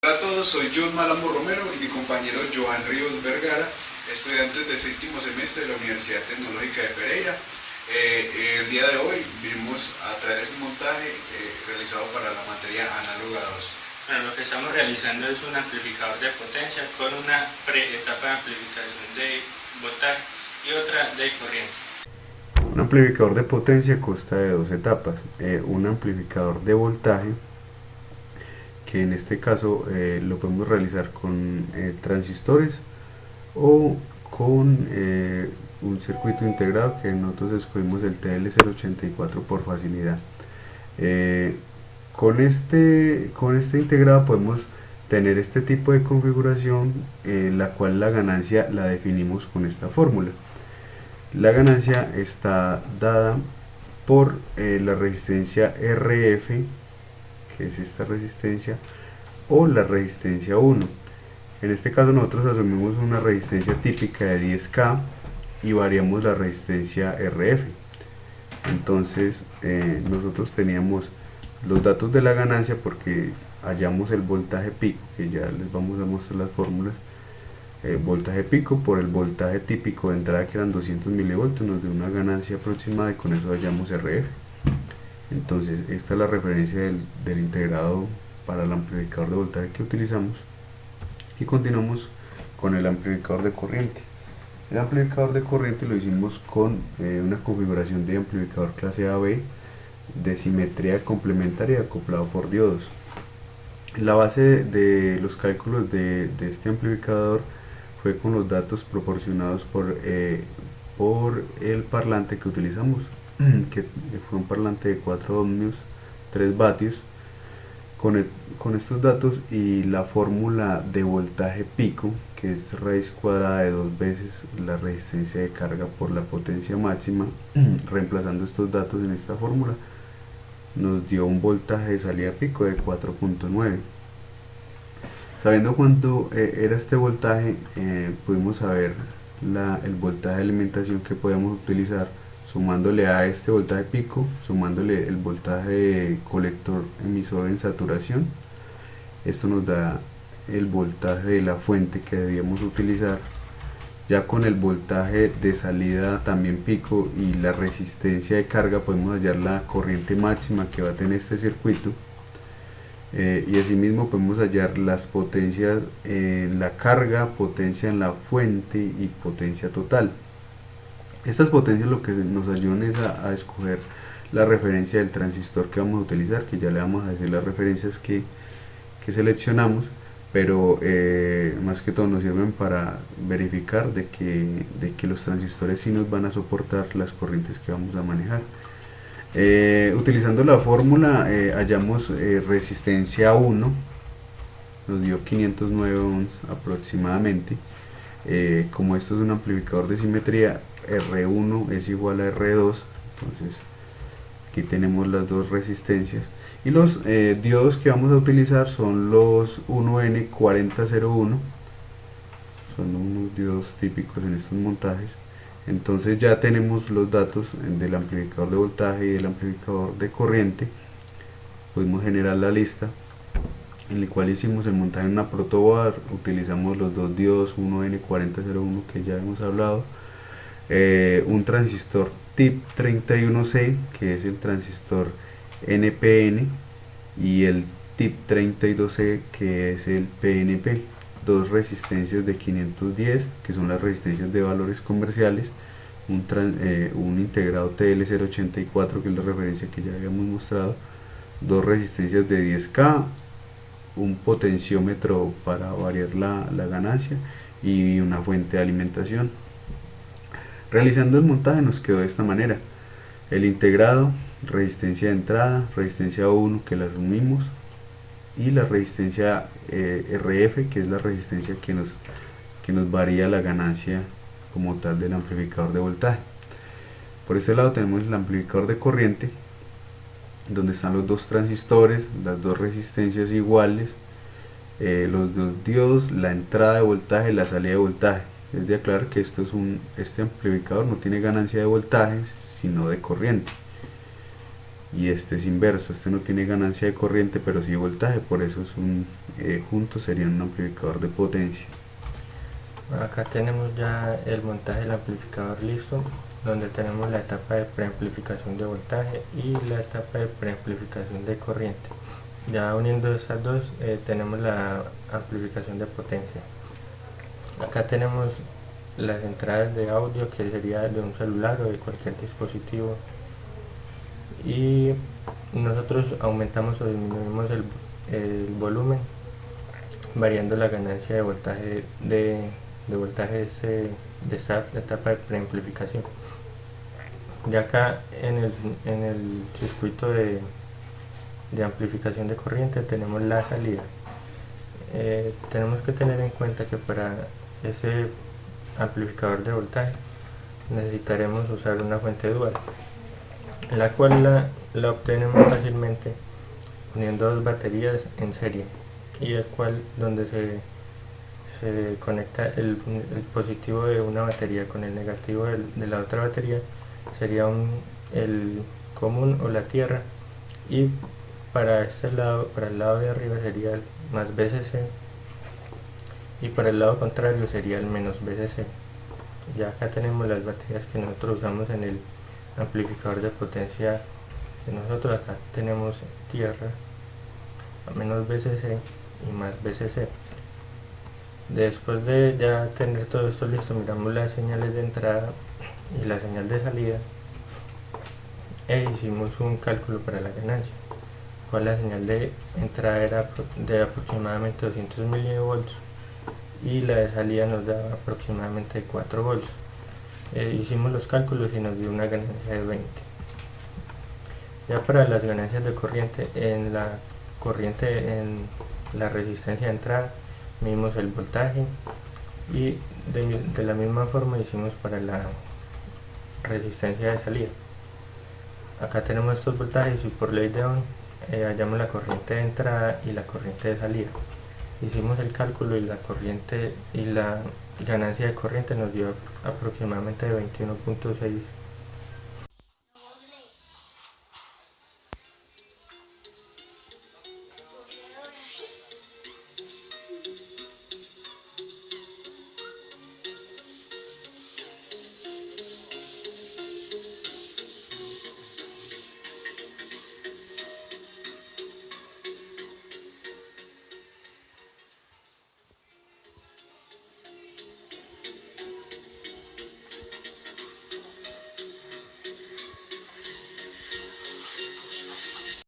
Hola a todos, soy John Malamo Romero y mi compañero Joan Ríos Vergara, estudiantes de séptimo semestre de la Universidad Tecnológica de Pereira. El día de hoy vinimos a traerles un montaje realizado para la materia análoga 2. Bueno, lo que estamos realizando es un amplificador de potencia con una pre-etapa de amplificación de voltaje y otra de corriente. Un amplificador de potencia consta de dos etapas, un amplificador de voltaje, que en este caso lo podemos realizar con transistores o con un circuito integrado, que nosotros escogimos el TL084 por facilidad. Con este integrado podemos tener este tipo de configuración, la cual la ganancia la definimos con esta fórmula. La ganancia está dada por la resistencia RF, que es esta resistencia, o la resistencia 1. En este caso nosotros asumimos una resistencia típica de 10K y variamos la resistencia RF. Entonces nosotros teníamos los datos de la ganancia porque hallamos el voltaje pico, que ya les vamos a mostrar las fórmulas. Voltaje pico por el voltaje típico de entrada, que eran 200 milivoltios, nos dio una ganancia aproximada y con eso hallamos RF. Entonces esta es la referencia del integrado para el amplificador de voltaje que utilizamos, y continuamos con el amplificador de corriente. El amplificador de corriente lo hicimos con una configuración de amplificador clase AB de simetría complementaria acoplado por diodos. La base de los cálculos de este amplificador fue con los datos proporcionados por el parlante que utilizamos, que fue un parlante de 4 ohmios, 3 vatios. Con estos datos y la fórmula de voltaje pico, que es raíz cuadrada de 2 veces la resistencia de carga por la potencia máxima, reemplazando estos datos en esta fórmula, nos dio un voltaje de salida pico de 4.9. Sabiendo cuánto era este voltaje, pudimos saber el voltaje de alimentación que podemos utilizar, sumándole a este voltaje pico, sumándole el voltaje de colector emisor en saturación. Esto nos da el voltaje de la fuente que debíamos utilizar. Ya con el voltaje de salida también pico y la resistencia de carga podemos hallar la corriente máxima que va a tener este circuito, y asimismo podemos hallar las potencias en la carga, potencia en la fuente y potencia total. Estas potencias lo que nos ayudan es a escoger la referencia del transistor que vamos a utilizar, que ya le vamos a decir las referencias que seleccionamos, pero más que todo nos sirven para verificar de que los transistores sí nos van a soportar las corrientes que vamos a manejar. Utilizando la fórmula hallamos resistencia 1, nos dio 509 ohms aproximadamente. Como esto es un amplificador de simetría, R1 es igual a R2, entonces aquí tenemos las dos resistencias, y los diodos que vamos a utilizar son los 1N4001, son unos diodos típicos en estos montajes. Entonces ya tenemos los datos del amplificador de voltaje y del amplificador de corriente. Pudimos generar la lista en la cual hicimos el montaje en una protoboard. Utilizamos los dos diodos 1N4001 que ya hemos hablado, un transistor TIP 31C, que es el transistor NPN, y el TIP 32C, que es el PNP. Dos resistencias de 510, que son las resistencias de valores comerciales, un integrado TL084, que es la referencia que ya habíamos mostrado, dos resistencias de 10K, un potenciómetro para variar la ganancia y una fuente de alimentación. Realizando el montaje nos quedó de esta manera: el integrado, resistencia de entrada, resistencia 1 que la asumimos, y la resistencia RF, que es la resistencia que nos varía la ganancia como tal del amplificador de voltaje. Por este lado tenemos el amplificador de corriente, donde están los dos transistores, las dos resistencias iguales, los dos diodos, la entrada de voltaje y la salida de voltaje. Es de aclarar que este amplificador no tiene ganancia de voltaje, sino de corriente. y este es inverso, este no tiene ganancia de corriente pero sí voltaje, por eso es juntos serían un amplificador de potencia. Acá tenemos ya el montaje del amplificador listo, donde tenemos la etapa de preamplificación de voltaje y la etapa de preamplificación de corriente. Ya uniendo estas dos tenemos la amplificación de potencia. Acá tenemos las entradas de audio, que sería de un celular o de cualquier dispositivo, y nosotros aumentamos o disminuimos el volumen variando la ganancia de voltaje de esta etapa de preamplificación. Ya acá en el circuito de amplificación de corriente tenemos la salida. Tenemos que tener en cuenta que para ese amplificador de voltaje necesitaremos usar una fuente dual, la cual la obtenemos fácilmente uniendo dos baterías en serie, y el cual donde se conecta el positivo de una batería con el negativo de la otra batería sería el común o la tierra, y para este lado, para el lado de arriba sería el más VCC y para el lado contrario sería el menos VCC. Ya acá tenemos las baterías que nosotros usamos en el amplificador de potencia de nosotros. Acá tenemos tierra, menos VCC y más VCC. Después de ya tener todo esto listo, miramos las señales de entrada y la señal de salida e hicimos un cálculo para la ganancia, cual la señal de entrada era de aproximadamente 200 mV y la de salida nos da aproximadamente 4 volts. Hicimos los cálculos y nos dio una ganancia de 20. Ya para las ganancias de corriente, en la resistencia de entrada medimos el voltaje, y de la misma forma hicimos para la resistencia de salida. Acá tenemos estos voltajes y por ley de Ohm hallamos la corriente de entrada y la corriente de salida. Hicimos el cálculo y la corriente y la ganancia de corriente nos dio aproximadamente 21.6